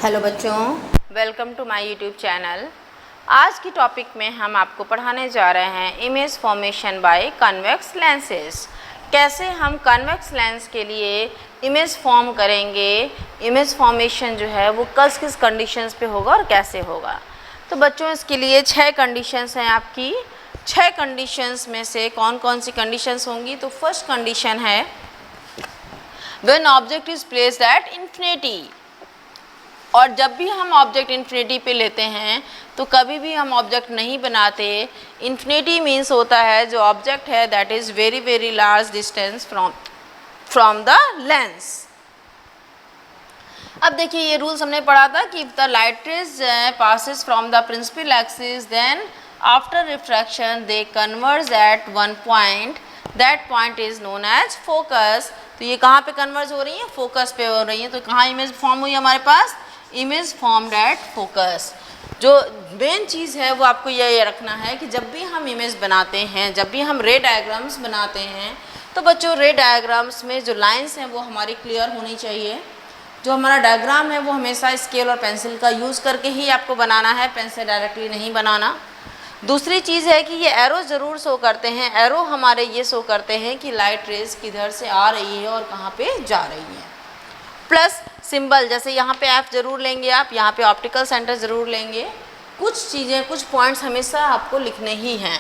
Hello बच्चों, welcome to my YouTube channel. आज की टॉपिक में हम आपको पढ़ाने जा रहे हैं image formation by convex lenses. कैसे हम कन्वेक्स लेंस के लिए इमेज फॉर्म करेंगे, इमेज फॉर्मेशन जो है वो किस किस कंडीशंस पे होगा और कैसे होगा। तो बच्चों इसके लिए 6 कंडीशंस हैं आपकी। 6 कंडीशंस में से कौन कौन सी कंडीशंस होंगी? तो फर्स्ट कंडीशन है when object is placed at infinity. और जब भी हम ऑब्जेक्ट इन्फिनिटी पे लेते हैं तो कभी भी हम ऑब्जेक्ट नहीं बनाते। इन्फिनिटी मीन्स होता है जो ऑब्जेक्ट है that is very very large distance from the lens. अब देखिए ये रूल्स हमने पढ़ा था कि if the light rays passes from the principal axis then after refraction they converge at one point, that point is known as focus. तो ये कहाँ पे कन्वर्ज हो रही है? फोकस पे हो रही है। तो कहाँ इमेज फॉर्म हुई हमारे पास? Image formed at focus. जो मेन चीज़ है वो आपको ये रखना है कि जब भी हम इमेज बनाते हैं, जब भी हम रे डायग्राम्स बनाते हैं, तो बच्चों रे डायग्राम्स में जो लाइंस हैं वो हमारी क्लियर होनी चाहिए। जो हमारा डायग्राम है वो हमेशा स्केल और पेंसिल का यूज़ करके ही आपको बनाना है, पेन से डायरेक्टली नहीं बनाना। दूसरी चीज़ है कि ये एरो ज़रूर शो करते हैं। एरो हमारे ये शो करते हैं कि लाइट रेज किधर से आ रही है और कहाँ पे जा रही है। प्लस सिंबल, जैसे यहाँ पे F ज़रूर लेंगे आप, यहाँ पे ऑप्टिकल सेंटर ज़रूर लेंगे। कुछ चीज़ें, कुछ पॉइंट्स हमेशा आपको लिखने ही हैं।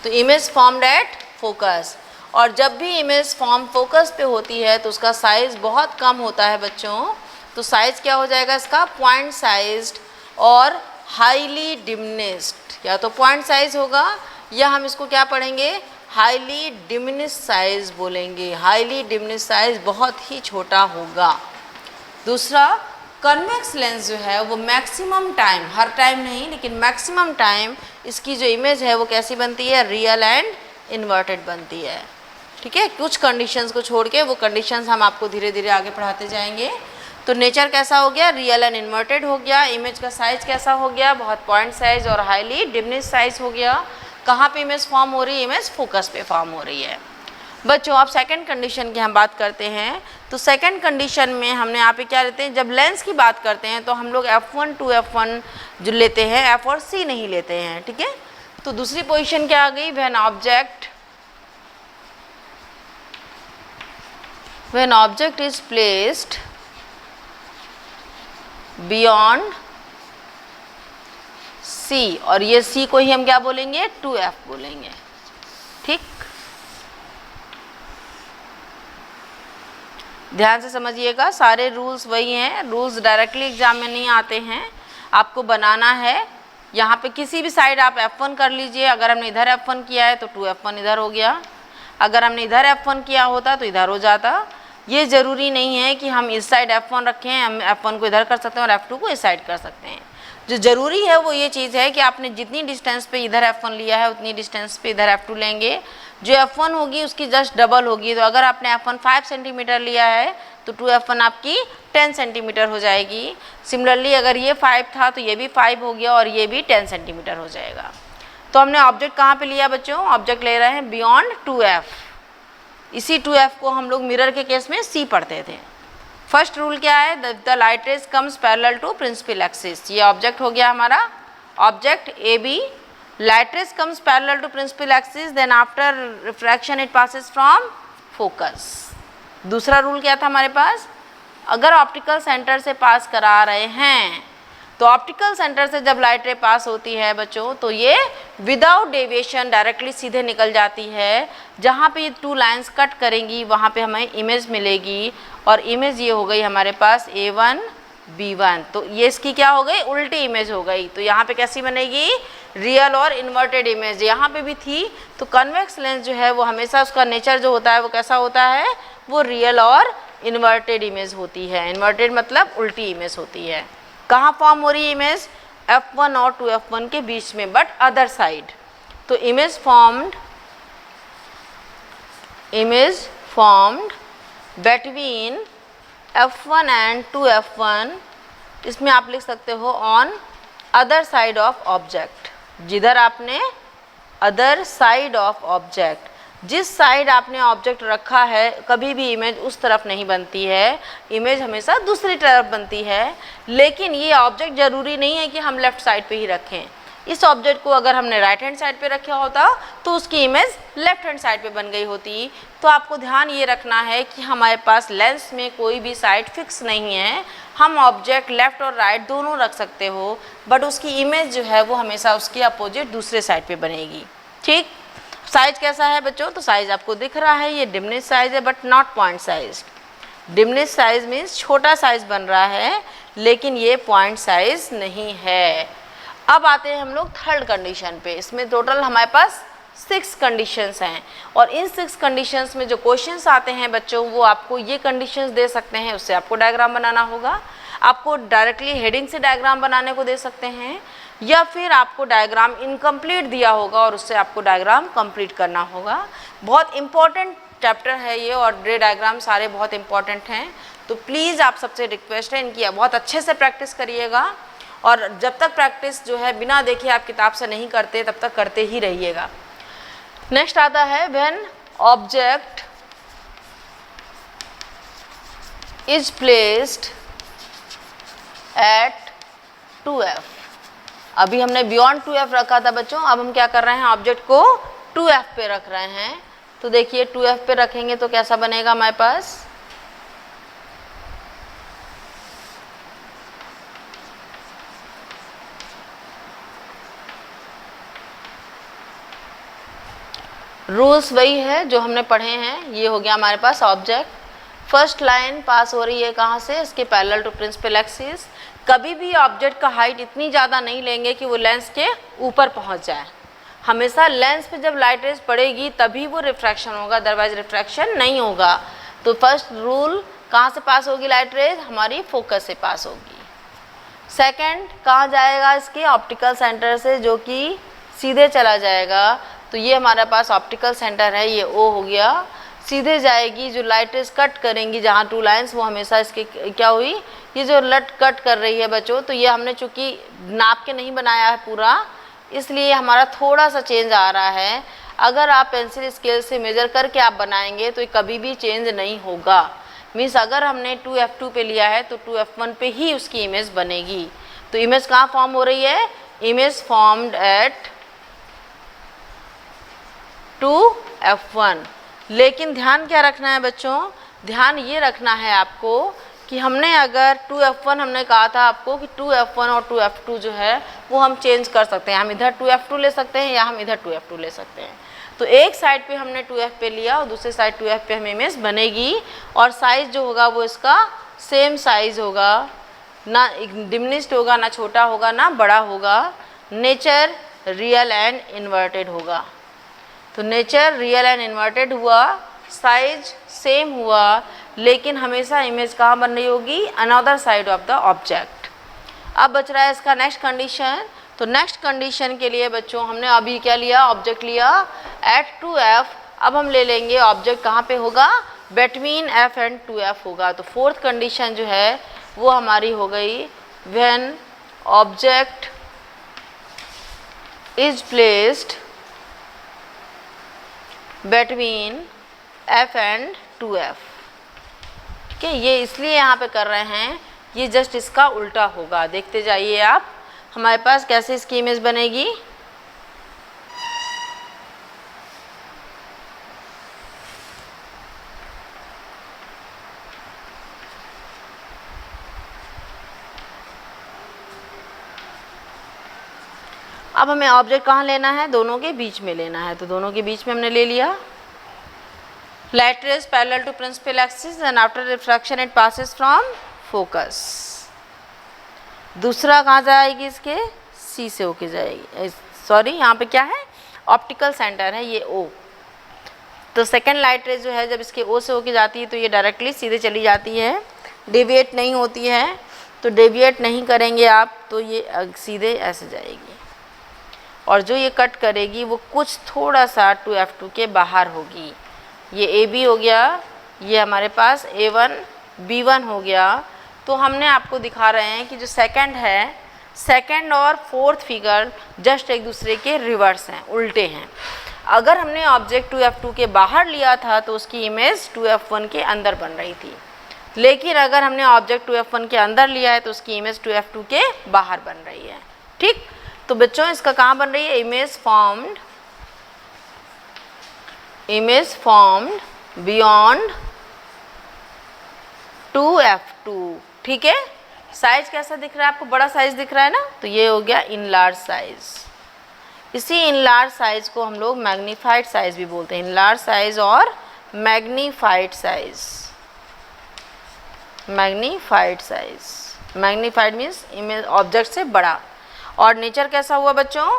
तो इमेज फॉर्म्ड एट फोकस। और जब भी इमेज फॉर्म फोकस पे होती है तो उसका साइज़ बहुत कम होता है बच्चों। तो साइज़ क्या हो जाएगा इसका? पॉइंट साइज्ड और हाईली डिमिनिश्ड। या तो पॉइंट साइज होगा या हम इसको क्या पढ़ेंगे? हाईली डिमिनिश्ड साइज बोलेंगे। हाईली डिमिनिश्ड साइज बहुत ही छोटा होगा। दूसरा, कन्वेक्स लेंस जो है वो मैक्सिमम टाइम, हर टाइम नहीं लेकिन मैक्सिमम टाइम इसकी जो इमेज है वो कैसी बनती है? रियल एंड इन्वर्टेड बनती है। ठीक है, कुछ कंडीशंस को छोड़ के वो कंडीशंस हम आपको धीरे धीरे आगे पढ़ाते जाएंगे। तो नेचर कैसा हो गया? रियल एंड इन्वर्टेड हो गया। इमेज का साइज कैसा हो गया? बहुत पॉइंट साइज और हाईली डिमिनिश्ड साइज हो गया। कहाँ पे इमेज फॉर्म हो रही है? इमेज फोकस पे फॉर्म हो रही है। बच्चों अब सेकंड कंडीशन की हम बात करते हैं। तो सेकंड कंडीशन में हमने यहाँ पे क्या लेते हैं? जब लेंस की बात करते हैं तो हम लोग F1 to F1 जो लेते हैं, F और C नहीं लेते हैं। ठीक है, तो दूसरी पोजीशन क्या आ गई? when object is placed beyond C, और ये C को ही हम क्या बोलेंगे? 2F बोलेंगे। ठीक, ध्यान से समझिएगा, सारे रूल्स वही हैं। रूल्स डायरेक्टली एग्जाम में नहीं आते हैं, आपको बनाना है। यहाँ पे किसी भी साइड आप F1 कर लीजिए। अगर हमने इधर F1 किया है तो 2F1 इधर हो गया। अगर हमने इधर F1 किया होता तो इधर हो जाता। ये ज़रूरी नहीं है कि हम इस साइड F1 रखें, हम F1 को इधर कर सकते हैं और F2 को इस साइड कर सकते हैं। जो ज़रूरी है वो ये चीज़ है कि आपने जितनी डिस्टेंस पे इधर F1 लिया है उतनी डिस्टेंस पे इधर F2 लेंगे। जो F1 होगी उसकी जस्ट डबल होगी। तो अगर आपने F1 5 सेंटीमीटर लिया है तो 2F1 आपकी 10 सेंटीमीटर हो जाएगी। सिमिलरली अगर ये 5 था तो ये भी 5 हो गया और ये भी 10 सेंटीमीटर हो जाएगा। तो हमने ऑब्जेक्ट कहाँ पे लिया बच्चों? ऑब्जेक्ट ले रहे हैं बियॉन्ड 2F। इसी 2F को हम लोग मिरर के केस में C पढ़ते थे। फर्स्ट रूल क्या है? The light rays comes parallel to principal axis. ये ऑब्जेक्ट हो गया हमारा, object AB। Light rays comes parallel to principal axis, then after refraction it passes from focus. दूसरा रूल क्या था हमारे पास? अगर ऑप्टिकल सेंटर से पास करा रहे हैं तो ऑप्टिकल सेंटर से जब लाइट रे पास होती है बच्चों तो ये विदाउट डेविएशन डायरेक्टली सीधे निकल जाती है। जहाँ पे ये 2 लाइंस कट करेंगी वहाँ पे हमें इमेज मिलेगी। और इमेज ये हो गई हमारे पास A1 B1। तो ये इसकी क्या हो गई? उल्टी इमेज हो गई। तो यहाँ पे कैसी बनेगी? रियल और इन्वर्टेड इमेज। यहाँ पे भी थी। तो कन्वेक्स लेंस जो है वो हमेशा उसका नेचर जो होता है वो कैसा होता है? वो रियल और इन्वर्टेड इमेज होती है। इन्वर्टेड मतलब उल्टी इमेज होती है। कहाँ फॉर्म हो रही है इमेज? F1 और 2F1 के बीच में, बट अदर साइड। तो image formed between F1 and 2F1, इसमें आप लिख सकते हो on other side of object. जिधर आपने अदर साइड ऑफ ऑब्जेक्ट, जिस साइड आपने ऑब्जेक्ट रखा है कभी भी इमेज उस तरफ नहीं बनती है, इमेज हमेशा दूसरी तरफ बनती है। लेकिन ये ऑब्जेक्ट ज़रूरी नहीं है कि हम लेफ़्ट साइड पे ही रखें। इस ऑब्जेक्ट को अगर हमने राइट हैंड साइड पे रखा होता तो उसकी इमेज लेफ्ट हैंड साइड पे बन गई होती। तो आपको ध्यान ये रखना है कि हमारे पास लेंस में कोई भी साइड फिक्स नहीं है, हम ऑब्जेक्ट लेफ़्ट और राइट दोनों रख सकते हो, बट उसकी इमेज जो है वो हमेशा उसके अपोजिट दूसरे साइड पे बनेगी। ठीक, साइज कैसा है बच्चों? तो साइज आपको दिख रहा है, ये डिमिनिश साइज है but not point size. Diminish size means छोटा साइज बन रहा है, लेकिन ये पॉइंट साइज नहीं है। अब आते हैं हम लोग थर्ड कंडीशन पे। इसमें टोटल हमारे पास 6 कंडीशंस हैं, और इन 6 कंडीशंस में जो क्वेश्चंस आते हैं बच्चों वो आपको ये कंडीशंस दे सकते हैं, उससे आपको डायग्राम बनाना होगा। आपको डायरेक्टली हेडिंग से डायग्राम बनाने को दे सकते हैं, या फिर आपको डायग्राम इनकम्प्लीट दिया होगा और उससे आपको डायग्राम कंप्लीट करना होगा। बहुत इंपॉर्टेंट चैप्टर है ये, और ये डायग्राम सारे बहुत इंपॉर्टेंट हैं। तो प्लीज़ आप सबसे रिक्वेस्ट है इनकी बहुत अच्छे से प्रैक्टिस करिएगा, और जब तक प्रैक्टिस जो है बिना देखे आप किताब से नहीं करते तब तक करते ही रहिएगा। नेक्स्ट आता है when object is placed at 2f। अभी हमने बियॉन्ड 2f रखा था बच्चों, अब हम क्या कर रहे हैं, ऑब्जेक्ट को 2f पे रख रहे हैं। तो देखिए 2f पे रखेंगे तो कैसा बनेगा हमारे पास, रूल्स वही है जो हमने पढ़े हैं। ये हो गया हमारे पास ऑब्जेक्ट, फर्स्ट लाइन पास हो रही है कहाँ से, इसके पैरेलल टू प्रिंसिपल एक्सिस। कभी भी ऑब्जेक्ट का हाइट इतनी ज़्यादा नहीं लेंगे कि वो लेंस के ऊपर पहुँच जाए। हमेशा लेंस पे जब लाइट रेज पड़ेगी तभी वो रिफ्रैक्शन होगा, अदरवाइज रिफ्रैक्शन नहीं होगा। तो फर्स्ट रूल, कहाँ से पास होगी लाइट रेज, हमारी फोकस से पास होगी। सेकंड, कहाँ जाएगा, इसके ऑप्टिकल सेंटर से, जो कि सीधे चला जाएगा। तो ये हमारे पास ऑप्टिकल सेंटर है, ये O हो गया, सीधे जाएगी। जो लाइट रेज कट करेंगी जहाँ 2 लाइन्स, वो हमेशा इसके क्या हुई, ये जो लट कट कर रही है बच्चों, तो ये हमने चूँकि नाप के नहीं बनाया है पूरा, इसलिए हमारा थोड़ा सा चेंज आ रहा है। अगर आप पेंसिल स्केल से मेजर करके आप बनाएंगे तो कभी भी चेंज नहीं होगा। मीन्स अगर हमने 2f2 पे लिया है तो 2f1 पे ही उसकी इमेज बनेगी। तो इमेज कहाँ फॉर्म हो रही है, इमेज फॉर्म्ड एट 2f1। लेकिन ध्यान क्या रखना है बच्चों, ध्यान ये रखना है आपको कि हमने अगर 2f1 हमने कहा था आपको कि 2f1 और 2f2 जो है वो हम चेंज कर सकते हैं। हम इधर 2f2 ले सकते हैं या हम इधर 2f2 ले सकते हैं। तो एक साइड पे हमने 2f पे लिया और दूसरे साइड 2f पे हमें इमेज बनेगी, और साइज़ जो होगा वो इसका सेम साइज़ होगा, ना डिमिनिश्ड होगा, ना छोटा होगा, ना बड़ा होगा। नेचर रियल एंड इन्वर्टेड होगा। तो नेचर रियल एंड इन्वर्टेड हुआ, साइज सेम हुआ, लेकिन हमेशा इमेज कहाँ बन रही होगी, another side of the object. अब बच रहा है इसका नेक्स्ट कंडीशन। तो नेक्स्ट कंडीशन के लिए बच्चों हमने अभी क्या लिया, ऑब्जेक्ट लिया एट 2f। अब हम ले लेंगे ऑब्जेक्ट कहाँ पे होगा, बिटवीन f एंड 2f होगा। तो फोर्थ कंडीशन जो है वो हमारी हो गई, when object is placed between f and 2f। ठीक है, ये इसलिए यहाँ पे कर रहे हैं, ये जस्ट इसका उल्टा होगा। देखते जाइए आप, हमारे पास कैसे इसकी इमेज बनेगी। अब हमें ऑब्जेक्ट कहाँ लेना है, दोनों के बीच में लेना है। तो दोनों के बीच में हमने ले लिया। Light rays parallel to principal axis and after refraction it passes from focus. दूसरा कहाँ जाएगी, इसके सी से होके जाएगी, सॉरी यहाँ पे क्या है, ऑप्टिकल सेंटर है ये O। तो सेकेंड लाइट रेज जो है जब इसके O से होके जाती है तो ये डायरेक्टली सीधे चली जाती है, डेविएट नहीं होती है। तो डेविएट नहीं करेंगे आप तो ये सीधे ऐसे जाएगी, और जो ये कट करेगी वो कुछ थोड़ा सा 2f2 के बाहर होगी। ये AB हो गया, ये हमारे पास A1 B1 हो गया। तो हमने आपको दिखा रहे हैं कि जो सेकंड है, सेकंड और फोर्थ फिगर जस्ट एक दूसरे के रिवर्स हैं, उल्टे हैं। अगर हमने ऑब्जेक्ट 2f2 के बाहर लिया था तो उसकी इमेज 2f1 के अंदर बन रही थी, लेकिन अगर हमने ऑब्जेक्ट 2f1 के अंदर लिया है तो उसकी इमेज 2f2 के बाहर बन रही है। ठीक, तो बच्चों इसका कहाँ बन रही है, इमेज फॉर्म्ड बियॉन्ड 2f2। ठीक है, साइज कैसा दिख रहा है आपको, बड़ा साइज दिख रहा है ना, तो ये हो गया इनलार्ज साइज। इसी इनलार्ज साइज को हम लोग मैग्नीफाइड साइज भी बोलते हैं, इनलार्ज साइज और magnified size. Magnified means image object से बड़ा। और नेचर कैसा हुआ बच्चों,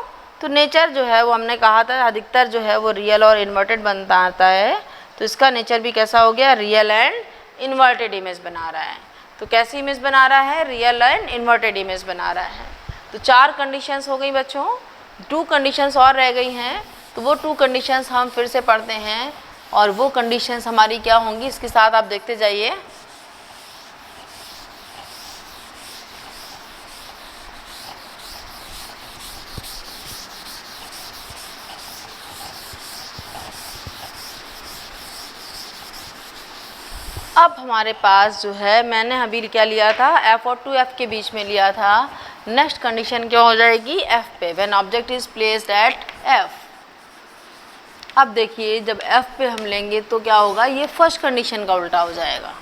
तो नेचर जो है वो हमने कहा था अधिकतर जो है वो रियल और इन्वर्टेड बनता आता है, तो इसका नेचर भी कैसा हो गया, रियल एंड इन्वर्टेड इमेज बना रहा है। तो कैसी इमेज बना रहा है, रियल एंड इन्वर्टेड इमेज बना रहा है। तो 4 कंडीशंस हो गई बच्चों, 2 कंडीशंस और रह गई हैं, तो वो 2 कंडीशंस हम फिर से पढ़ते हैं और वो कंडीशंस हमारी क्या होंगी, इसके साथ आप देखते जाइए। अब हमारे पास जो है, मैंने अभी क्या लिया था, f और 2f के बीच में लिया था। नेक्स्ट कंडीशन क्या हो जाएगी, f पे, when object is placed at f। अब देखिए जब f पे हम लेंगे तो क्या होगा, ये फर्स्ट कंडीशन का उल्टा हो जाएगा।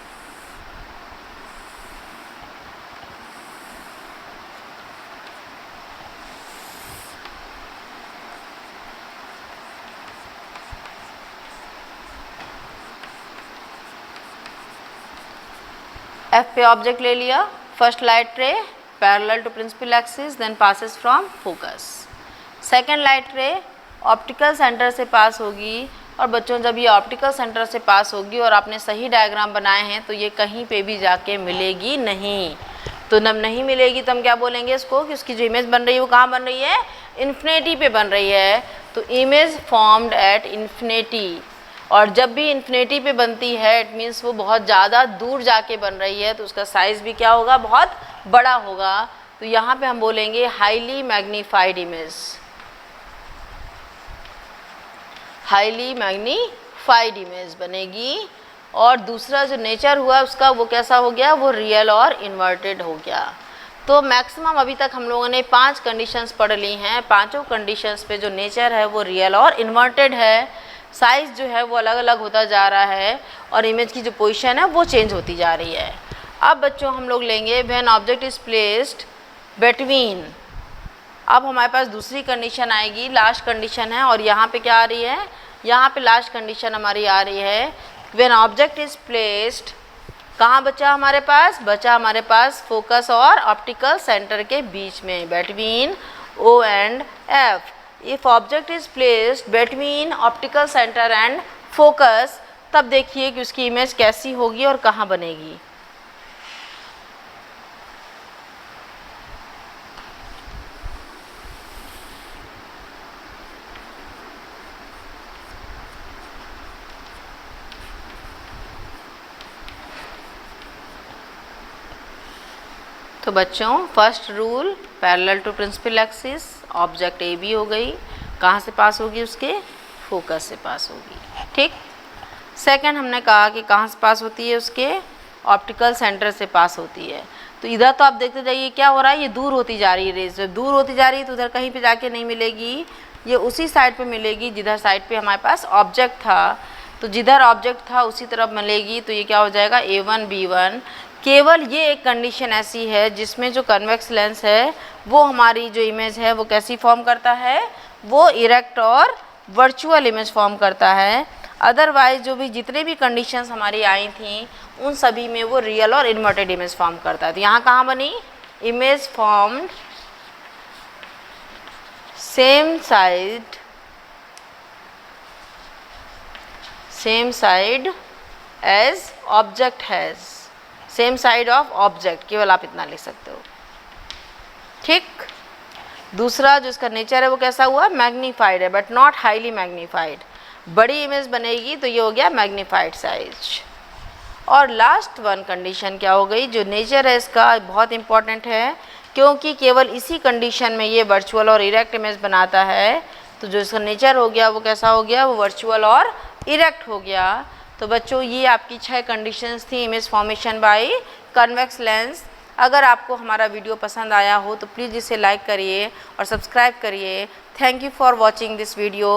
f पे ऑब्जेक्ट ले लिया, first light ray parallel to principal axis then passes from focus. Second light ray optical center से पास होगी, और बच्चों जब ये ऑप्टिकल सेंटर से पास होगी और आपने सही डायग्राम बनाए हैं तो ये कहीं पे भी जाके मिलेगी नहीं। तो जब नहीं मिलेगी तो हम क्या बोलेंगे इसको, कि उसकी जो इमेज बन रही है वो कहाँ बन रही है, इन्फिनिटी पे बन रही है। तो इमेज फॉर्म्ड एट इन्फिनिटी, और जब भी इन्फिनिटी पे बनती है इट मीन्स वो बहुत ज़्यादा दूर जाके बन रही है, तो उसका साइज़ भी क्या होगा, बहुत बड़ा होगा। तो यहाँ पे हम बोलेंगे highly magnified image, highly magnified image बनेगी। और दूसरा जो नेचर हुआ उसका वो कैसा हो गया, वो रियल और इन्वर्टेड हो गया। तो मैक्सिमम अभी तक हम लोगों ने 5 कंडीशंस पढ़ ली हैं, पांचों कंडीशंस पे जो नेचर है वो रियल और इन्वर्टेड है, साइज़ जो है वो अलग अलग होता जा रहा है, और इमेज की जो पोजीशन है वो चेंज होती जा रही है। अब बच्चों हम लोग लेंगे when object is placed between. अब हमारे पास दूसरी कंडीशन आएगी, लास्ट कंडीशन है, और यहाँ पे क्या आ रही है, यहाँ पे लास्ट कंडीशन हमारी आ रही है व्हेन ऑब्जेक्ट इज़ प्लेस्ड। कहाँ बचा हमारे पास, बचा हमारे पास फोकस और ऑप्टिकल सेंटर के बीच में, between O and F। If object is placed between optical centre and focus, तब देखिए कि उसकी इमेज कैसी होगी और कहाँ बनेगी। तो बच्चों first rule parallel to principal axis, object A B हो गई, कहाँ से पास होगी, उसके फोकस से पास होगी। ठीक, सेकंड हमने कहा कि कहाँ से पास होती है, उसके ऑप्टिकल सेंटर से पास होती है। तो इधर तो आप देखते जाइए क्या हो रहा है, ये दूर होती जा रही है रेज, जब दूर होती जा रही है तो उधर कहीं पे जाके नहीं मिलेगी, ये उसी साइड पे मिलेगी जिधर साइड पे हमारे पास ऑब्जेक्ट था। तो जिधर ऑब्जेक्ट था उसी तरफ मिलेगी, तो ये क्या हो जाएगा, A1 B1। केवल ये एक कंडीशन ऐसी है जिसमें जो कन्वेक्स लेंस है वो हमारी जो इमेज है वो कैसी फॉर्म करता है, वो इरेक्ट और वर्चुअल इमेज फॉर्म करता है। अदरवाइज जो भी जितने भी कंडीशंस हमारी आई थी उन सभी में वो रियल और इन्वर्टेड इमेज फॉर्म करता है। तो यहाँ कहाँ बनी, image formed same side as object has, same side of object, केवल आप इतना लिख सकते हो। ठीक, दूसरा जो इसका नेचर है वो कैसा हुआ, मैग्नीफाइड है बट नॉट हाईली मैग्नीफाइड, बड़ी इमेज बनेगी तो ये हो गया मैग्नीफाइड साइज। और लास्ट वन कंडीशन क्या हो गई, जो नेचर है इसका बहुत इंपॉर्टेंट है, क्योंकि केवल इसी कंडीशन में ये वर्चुअल और इरेक्ट इमेज बनाता है तो जो इसका नेचर हो गया वो कैसा हो गया, वो वर्चुअल और इरेक्ट हो गया। तो बच्चों ये आपकी 6 कंडीशंस थी image formation by convex lens. अगर आपको हमारा वीडियो पसंद आया हो तो प्लीज़ इसे लाइक करिए और सब्सक्राइब करिए। Thank you for watching this video.